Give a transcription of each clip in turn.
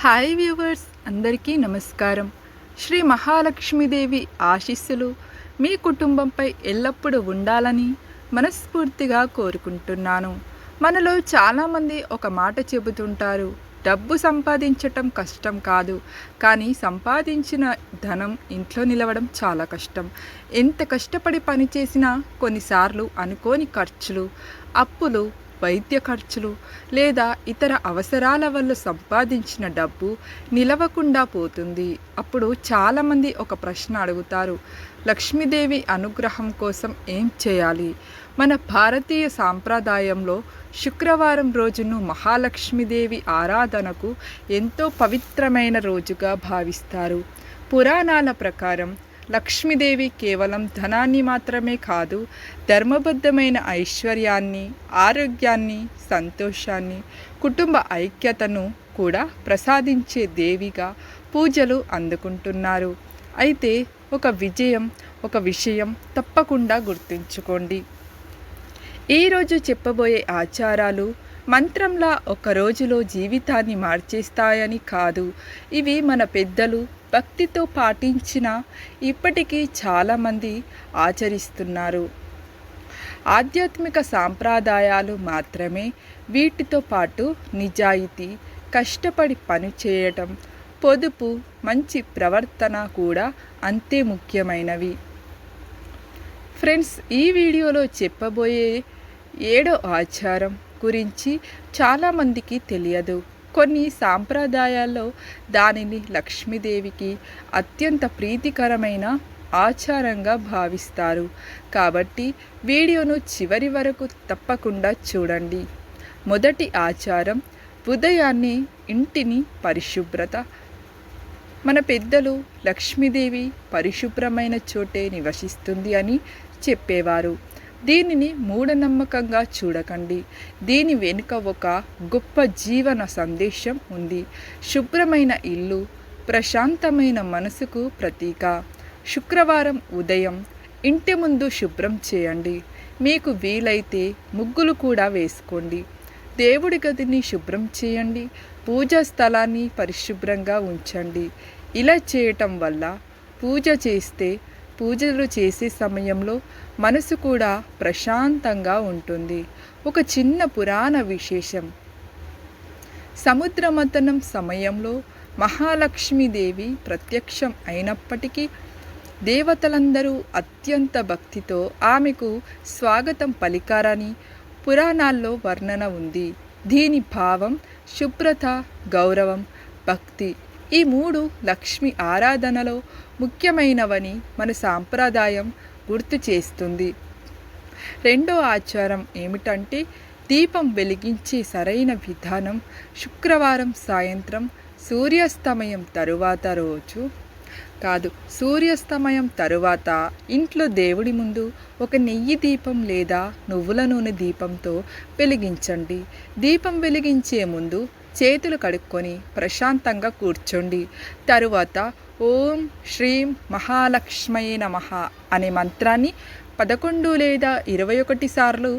Hi viewers, అందరికీ నమస్కారం. శ్రీ మహాలక్ష్మీదేవి ఆశీస్సులు మీ కుటుంబంపై ఎల్లప్పుడూ ఉండాలని మనస్ఫూర్తిగా కోరుకుంటున్నాను. మనలో చాలామంది ఒక మాట చెబుతుంటారు, డబ్బు సంపాదించటం కష్టం కాదు, కానీ సంపాదించిన ధనం ఇంట్లో నిలవడం చాలా కష్టం. ఎంత కష్టపడి పనిచేసినా కొన్నిసార్లు అనుకోని ఖర్చులు, అప్పులు, వైద్య ఖర్చులు లేదా ఇతర అవసరాల వల్ల సంపాదించిన డబ్బు నిలవకుండా పోతుంది. అప్పుడు చాలామంది ఒక ప్రశ్న అడుగుతారు, లక్ష్మీదేవి అనుగ్రహం కోసం ఏం చేయాలి? మన భారతీయ సాంప్రదాయంలో శుక్రవారం రోజును మహాలక్ష్మీదేవి ఆరాధనకు ఎంతో పవిత్రమైన రోజుగా భావిస్తారు. పురాణాల ప్రకారం లక్ష్మీదేవి కేవలం ధనాన్ని మాత్రమే కాదు, ధర్మబద్ధమైన ఐశ్వర్యాన్ని, ఆరోగ్యాన్ని, సంతోషాన్ని, కుటుంబ ఐక్యతను కూడా ప్రసాదించే దేవిగా పూజలు అందుకుంటున్నారు. అయితే ఒక విషయం తప్పకుండా గుర్తుంచుకోండి. ఈరోజు చెప్పబోయే ఆచారాలు మంత్రంలా ఒక రోజులో జీవితాన్ని మార్చేస్తాయని కాదు. ఇవి మన పెద్దలు భక్తితో పాటించిన ఇప్పటికీ చాలామంది ఆచరిస్తున్నారు. ఆధ్యాత్మిక సాంప్రదాయాలు మాత్రమే. వీటితో పాటు నిజాయితీ, కష్టపడి పని చేయటం, పొదుపు, మంచి ప్రవర్తన కూడా అంతే ముఖ్యమైనవి. ఫ్రెండ్స్, ఈ వీడియోలో చెప్పబోయే 7వ ఆచారం గురించి చాలామందికి తెలియదు. కొన్ని సాంప్రదాయాల్లో దానిని లక్ష్మీదేవికి అత్యంత ప్రీతికరమైన ఆచారంగా భావిస్తారు. కాబట్టి వీడియోను చివరి వరకు తప్పకుండా చూడండి. మొదటి ఆచారం, ఉదయాన్నే ఇంటిని పరిశుభ్రత. మన పెద్దలు లక్ష్మీదేవి పరిశుభ్రమైన చోటే నివసిస్తుంది అని చెప్పేవారు. దీనిని మూఢనమ్మకంగా చూడకండి. దీని వెనుక ఒక గొప్ప జీవన సందేశం ఉంది. శుభ్రమైన ఇల్లు ప్రశాంతమైన మనసుకు ప్రతీక. శుక్రవారం ఉదయం ఇంటి ముందు శుభ్రం చేయండి. మీకు వీలైతే ముగ్గులు కూడా వేసుకోండి. దేవుడి గదిని శుభ్రం చేయండి. పూజా స్థలాన్ని పరిశుభ్రంగా ఉంచండి. ఇలా చేయటం వల్ల పూజలు చేసే సమయంలో మనసు కూడా ప్రశాంతంగా ఉంటుంది. ఒక చిన్న పురాణ విశేషం. సముద్ర మథనం సమయంలో మహాలక్ష్మీదేవి ప్రత్యక్షం అయినప్పటికీ దేవతలందరూ అత్యంత భక్తితో ఆమెకు స్వాగతం పలికారని పురాణాల్లో వర్ణన ఉంది. దీని భావం శుభ్రత, గౌరవం, భక్తి. ఈ 3 లక్ష్మి ఆరాధనలో ముఖ్యమైనవని మన సాంప్రదాయం గుర్తు చేస్తుంది. రెండో ఆచారం ఏమిటంటే దీపం వెలిగించే సరైన విధానం. శుక్రవారం సాయంత్రం సూర్యాస్తమయం తరువాత ఇంట్లో దేవుడి ముందు ఒక నెయ్యి దీపం లేదా నువ్వుల నూనె దీపంతో వెలిగించండి. దీపం వెలిగించే ముందు చేతులు కడుక్కొని ప్రశాంతంగా కూర్చోండి. తరువాత ఓం శ్రీం మహాలక్ష్మయే నమః అనే మంత్రాన్ని 11 లేదా 21 సార్లు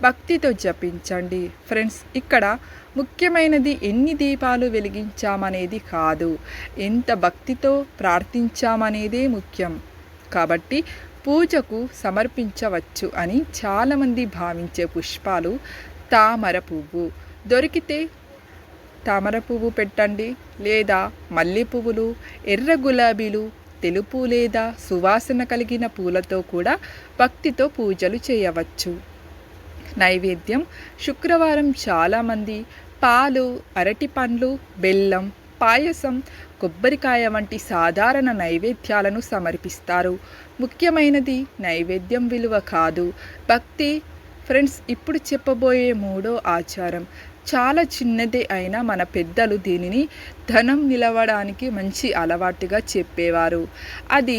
భక్తితో జపించండి. ఫ్రెండ్స్, ఇక్కడ ముఖ్యమైనది ఎన్ని దీపాలు వెలిగించామనేది కాదు, ఎంత భక్తితో ప్రార్థించామనేదే ముఖ్యం. కాబట్టి పూజకు సమర్పించవచ్చు అని చాలామంది భావించే పుష్పాలు తామర పువ్వు. దొరికితే తామర పువ్వు పెట్టండి, లేదా మల్లె పువ్వులు, ఎర్ర గులాబీలు, తెలుపు లేదా సువాసన కలిగిన పూలతో కూడా భక్తితో పూజలు చేయవచ్చు. నైవేద్యం. శుక్రవారం చాలామంది పాలు, అరటి పండ్లు, బెల్లం, పాయసం, కొబ్బరికాయ వంటి సాధారణ నైవేద్యాలను సమర్పిస్తారు. ముఖ్యమైనది నైవేద్యం విలువ కాదు, భక్తి. ఫ్రెండ్స్, ఇప్పుడు చెప్పబోయే 3వ ఆచారం చాలా చిన్నదే అయినా మన పెద్దలు దీనిని ధనం నిలవడానికి మంచి అలవాటుగా చెప్పేవారు. అది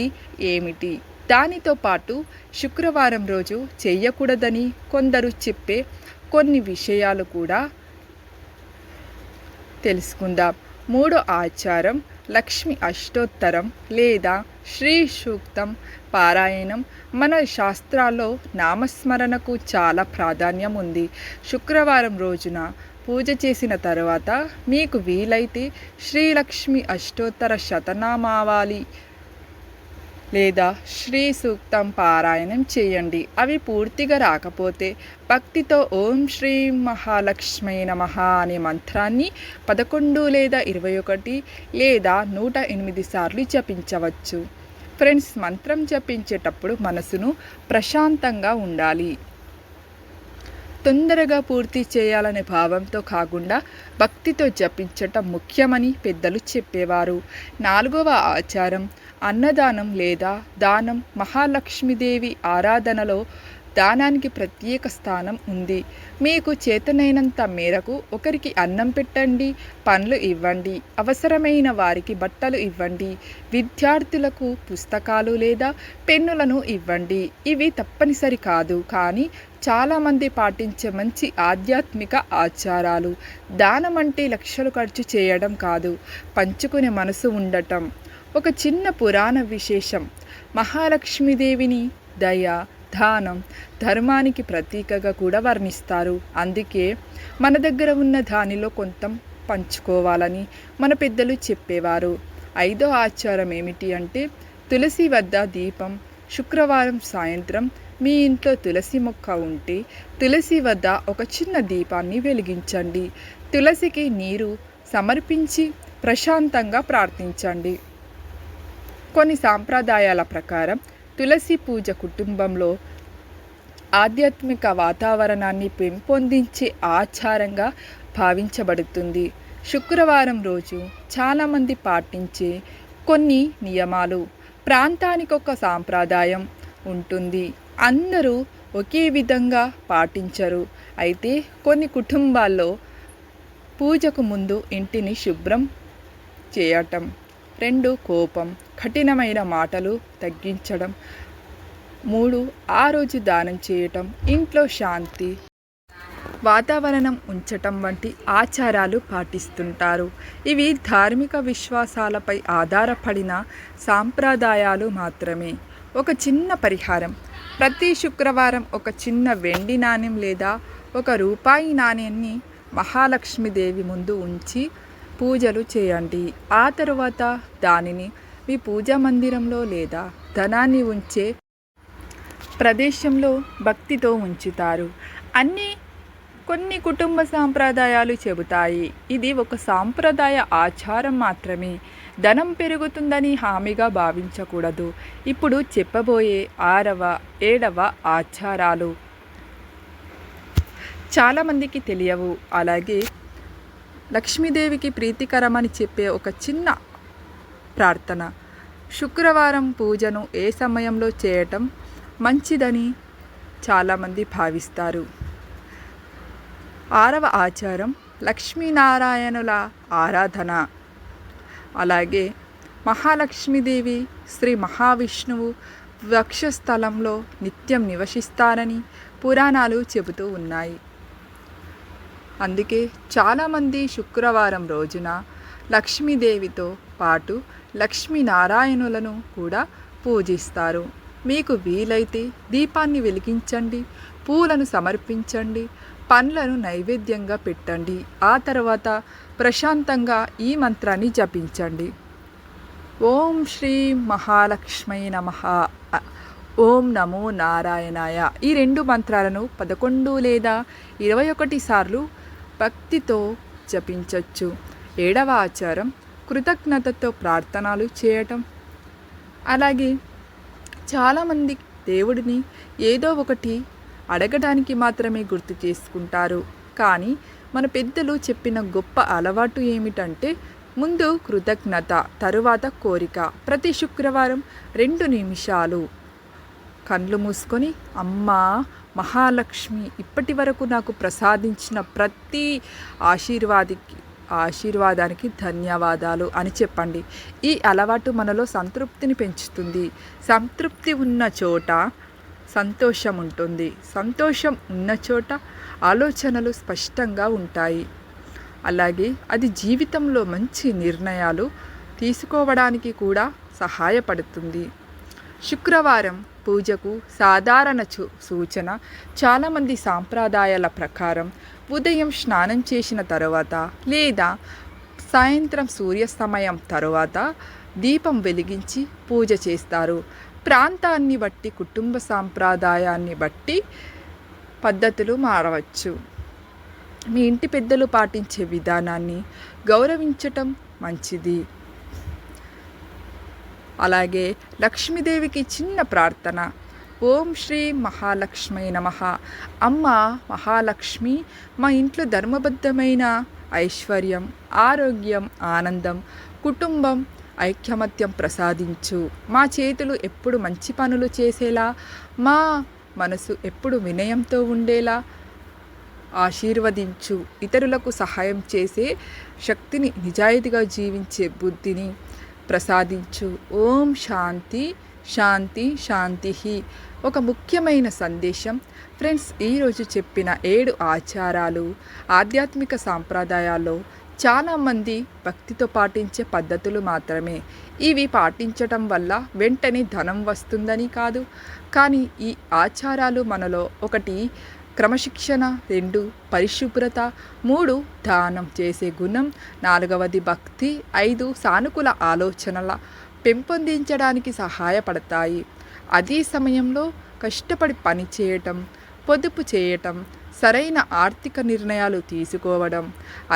ఏమిటి? దానితో పాటు శుక్రవారం రోజు చేయకూడదని కొందరు చెప్పే కొన్ని విషయాలు కూడా తెలుసుకుందాం. 3వ ఆచారం, లక్ష్మి అష్టోత్తరం లేదా శ్రీ సూక్తం పారాయణం. మన శాస్త్రాల్లో నామస్మరణకు చాలా ప్రాధాన్యం ఉంది. శుక్రవారం రోజున పూజ చేసిన తర్వాత మీకు వీలైతే శ్రీలక్ష్మి అష్టోత్తర శతనామావళి లేదా శ్రీ సూక్తం పారాయణం చేయండి. అవి పూర్తిగా రాకపోతే భక్తితో ఓం శ్రీ మహాలక్ష్మీ నమః అనే మంత్రాన్ని 11 లేదా 21 లేదా 108 సార్లు జపించవచ్చు. ఫ్రెండ్స్, మంత్రం జపించేటప్పుడు మనసును ప్రశాంతంగా ఉండాలి. తొందరగా పూర్తి చేయాలనే భావంతో కాకుండా భక్తితో జపించటం ముఖ్యమని పెద్దలు చెప్పేవారు. 4వ ఆచారం అన్నదానం లేదా దానం. మహాలక్ష్మీదేవి ఆరాధనలో దానానికి ప్రత్యేక స్థానం ఉంది. మీకు చేతనైనంత మేరకు ఒకరికి అన్నం పెట్టండి, పండ్లు ఇవ్వండి, అవసరమైన వారికి బట్టలు ఇవ్వండి, విద్యార్థులకు పుస్తకాలు లేదా పెన్నులను ఇవ్వండి. ఇవి తప్పనిసరి కాదు, కానీ చాలామంది పాటించే మంచి ఆధ్యాత్మిక ఆచారాలు. దానం అంటే లక్షలు ఖర్చు చేయడం కాదు, పంచుకునే మనసు ఉండటం. ఒక చిన్న పురాణ విశేషం. మహాలక్ష్మీదేవిని దయ, దానం, ధర్మానికి ప్రతీకగా కూడా వర్ణిస్తారు. అందుకే మన దగ్గర ఉన్న దానిలో కొంత పంచుకోవాలని మన పెద్దలు చెప్పేవారు. 5వ ఆచారం ఏమిటి అంటే తులసి వద్ద దీపం. శుక్రవారం సాయంత్రం మీ ఇంట్లో తులసి మొక్క ఉంటే తులసి వద్ద ఒక చిన్న దీపాన్ని వెలిగించండి. తులసికి నీరు సమర్పించి ప్రశాంతంగా ప్రార్థించండి. కొన్ని సాంప్రదాయాల ప్రకారం తులసి పూజ కుటుంబంలో ఆధ్యాత్మిక వాతావరణాన్ని పెంపొందించే ఆచారంగా భావించబడుతుంది. శుక్రవారం రోజు చాలామంది పాటించే కొన్ని నియమాలు. ప్రాంతానికి ఒక సాంప్రదాయం ఉంటుంది, అందరూ ఒకే విధంగా పాటించరు. అయితే కొన్ని కుటుంబాల్లో పూజకు ముందు ఇంటిని శుభ్రం చేయటం. 2 కోపం, కఠినమైన మాటలు తగ్గించడం. 3 ఆ రోజు దానం చేయటం, ఇంట్లో శాంతి వాతావరణం ఉంచటం వంటి ఆచారాలు పాటిస్తుంటారు. ఇవి ధార్మిక విశ్వాసాలపై ఆధారపడిన సాంప్రదాయాలు మాత్రమే. ఒక చిన్న పరిహారం. ప్రతి శుక్రవారం ఒక చిన్న వెండి నాణెం లేదా ₹1 నాణ్యాన్ని మహాలక్ష్మీదేవి ముందు ఉంచి పూజలు చేయండి. ఆ తరువాత దానిని మీ పూజా మందిరంలో లేదా ధనాన్ని ఉంచే ప్రదేశంలో భక్తితో ఉంచుతారు. కొన్ని కుటుంబ సాంప్రదాయాలు చెబుతాయి ఇది ఒక సాంప్రదాయ ఆచారం మాత్రమే, ధనం పెరుగుతుందని హామీగా భావించకూడదు. ఇప్పుడు చెప్పబోయే 6వ, 7వ ఆచారాలు చాలామందికి తెలియవు. అలాగే లక్ష్మీదేవికి ప్రీతికరమని చెప్పే ఒక చిన్న ప్రార్థన. శుక్రవారం పూజను ఏ సమయంలో చేయటం మంచిదని చాలామంది భావిస్తారు. 6వ ఆచారం లక్ష్మీనారాయణుల ఆరాధన. అలాగే మహాలక్ష్మీదేవి శ్రీ మహావిష్ణువు వక్షస్థలంలో నిత్యం నివసిస్తారని పురాణాలు చెబుతూ ఉన్నాయి. అందుకే చాలామంది శుక్రవారం రోజున లక్ష్మీదేవితో పాటు లక్ష్మీనారాయణులను కూడా పూజిస్తారు. మీకు వీలైతే దీపాన్ని వెలిగించండి, పూలను సమర్పించండి, పండ్లను నైవేద్యంగా పెట్టండి. ఆ తర్వాత ప్రశాంతంగా ఈ మంత్రాన్ని జపించండి. ఓం శ్రీ మహాలక్ష్మీ నమః, ఓం నమో నారాయణాయ. ఈ 2 మంత్రాలను 11 లేదా 21 సార్లు భక్తితో జపించవచ్చు. 7వ ఆచారం కృతజ్ఞతతో ప్రార్థనలు చేయటం. అలాగే చాలామంది దేవుడిని ఏదో ఒకటి అడగడానికి మాత్రమే గుర్తు చేసుకుంటారు. కానీ మన పెద్దలు చెప్పిన గొప్ప అలవాటు ఏమిటంటే ముందు కృతజ్ఞత, తరువాత కోరిక. ప్రతి శుక్రవారం 2 నిమిషాలు కళ్ళు మూసుకొని అమ్మా మహాలక్ష్మి ఇప్పటి వరకు నాకు ప్రసాదించిన ప్రతి ఆశీర్వాదానికి ధన్యవాదాలు అని చెప్పండి. ఈ అలవాటు మనలో సంతృప్తిని పెంచుతుంది. సంతృప్తి ఉన్న చోట సంతోషం ఉంటుంది. సంతోషం ఉన్న చోట ఆలోచనలు స్పష్టంగా ఉంటాయి. అలాగే అది జీవితంలో మంచి నిర్ణయాలు తీసుకోవడానికి కూడా సహాయపడుతుంది. శుక్రవారం పూజకు సాధారణ సూచన. చాలామంది సాంప్రదాయాల ప్రకారం ఉదయం స్నానం చేసిన తరువాత లేదా సాయంత్రం సూర్యాస్తమయం తరువాత దీపం వెలిగించి పూజ చేస్తారు. ప్రాంతాన్ని బట్టి, కుటుంబ సాంప్రదాయాన్ని బట్టి పద్ధతులు మారవచ్చు. మీ ఇంటి పెద్దలు పాటించే విధానాన్ని గౌరవించటం మంచిది. అలాగే లక్ష్మీదేవికి చిన్న ప్రార్థన. ఓం శ్రీ మహాలక్ష్మీ నమః. అమ్మ మహాలక్ష్మి, మా ఇంట్లో ధర్మబద్ధమైన ఐశ్వర్యం, ఆరోగ్యం, ఆనందం, కుటుంబం ఐక్యమత్యం ప్రసాదించు. మా చేతులు ఎప్పుడు మంచి పనులు చేసేలా, మా మనసు ఎప్పుడు వినయంతో ఉండేలా ఆశీర్వదించు. ఇతరులకు సహాయం చేసే శక్తిని, నిజాయితీగా జీవించే బుద్ధిని ప్రసాదించు. ఓం శాంతి శాంతి శాంతి. ఒక ముఖ్యమైన సందేశం ఫ్రెండ్స్, ఈరోజు చెప్పిన 7 ఆచారాలు ఆధ్యాత్మిక సాంప్రదాయాల్లో చాలామంది భక్తితో పాటించే పద్ధతులు మాత్రమే. ఇవి పాటించటం వల్ల వెంటనే ధనం వస్తుందని కాదు, కానీ ఈ ఆచారాలు మనలో 1 క్రమశిక్షణ, 2 పరిశుభ్రత, 3 దానం చేసే గుణం, 4వది భక్తి, 5 సానుకూల ఆలోచనల పెంపొందించడానికి సహాయపడతాయి. అదే సమయంలో కష్టపడి పని చేయటం, పొదుపు చేయటం, సరైన ఆర్థిక నిర్ణయాలు తీసుకోవడం,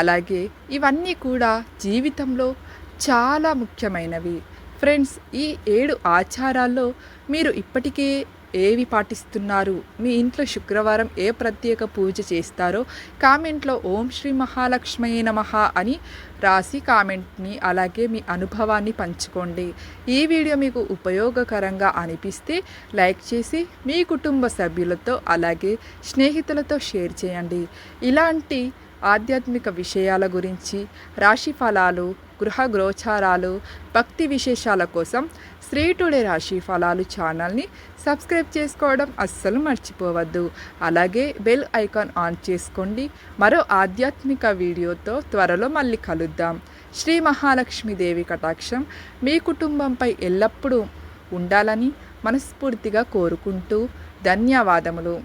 అలాగే ఇవన్నీ కూడా జీవితంలో చాలా ముఖ్యమైనవి. ఫ్రెండ్స్, ఈ 7 ఆచారాల్లో మీరు ఇప్పటికే ఏవి పాటిస్తున్నారు? మీ ఇంట్లో శుక్రవారం ఏ ప్రత్యేక పూజ చేస్తారో కామెంట్లో ఓం శ్రీ మహాలక్ష్మీ నమః అని రాసి కామెంట్ని, అలాగే మీ అనుభవాన్ని పంచుకోండి. ఈ వీడియో మీకు ఉపయోగకరంగా అనిపిస్తే లైక్ చేసి మీ కుటుంబ సభ్యులతో అలాగే స్నేహితులతో షేర్ చేయండి. ఇలాంటి ఆధ్యాత్మిక విషయాల గురించి, రాశి ఫలాలు, గృహ గోచారాలు, భక్తి విశేషాల కోసం శ్రీ టుడే రాశి ఫలాలు ఛానల్ని సబ్స్క్రైబ్ చేసుకోవడం అస్సలు మర్చిపోవద్దు. అలాగే బెల్ ఐకాన్ ఆన్ చేసుకోండి. మరో ఆధ్యాత్మిక వీడియోతో త్వరలో మళ్ళీ కలుద్దాం. శ్రీ మహాలక్ష్మీదేవి కటాక్షం మీ కుటుంబంపై ఎల్లప్పుడూ ఉండాలని మనస్ఫూర్తిగా కోరుకుంటూ ధన్యవాదములు.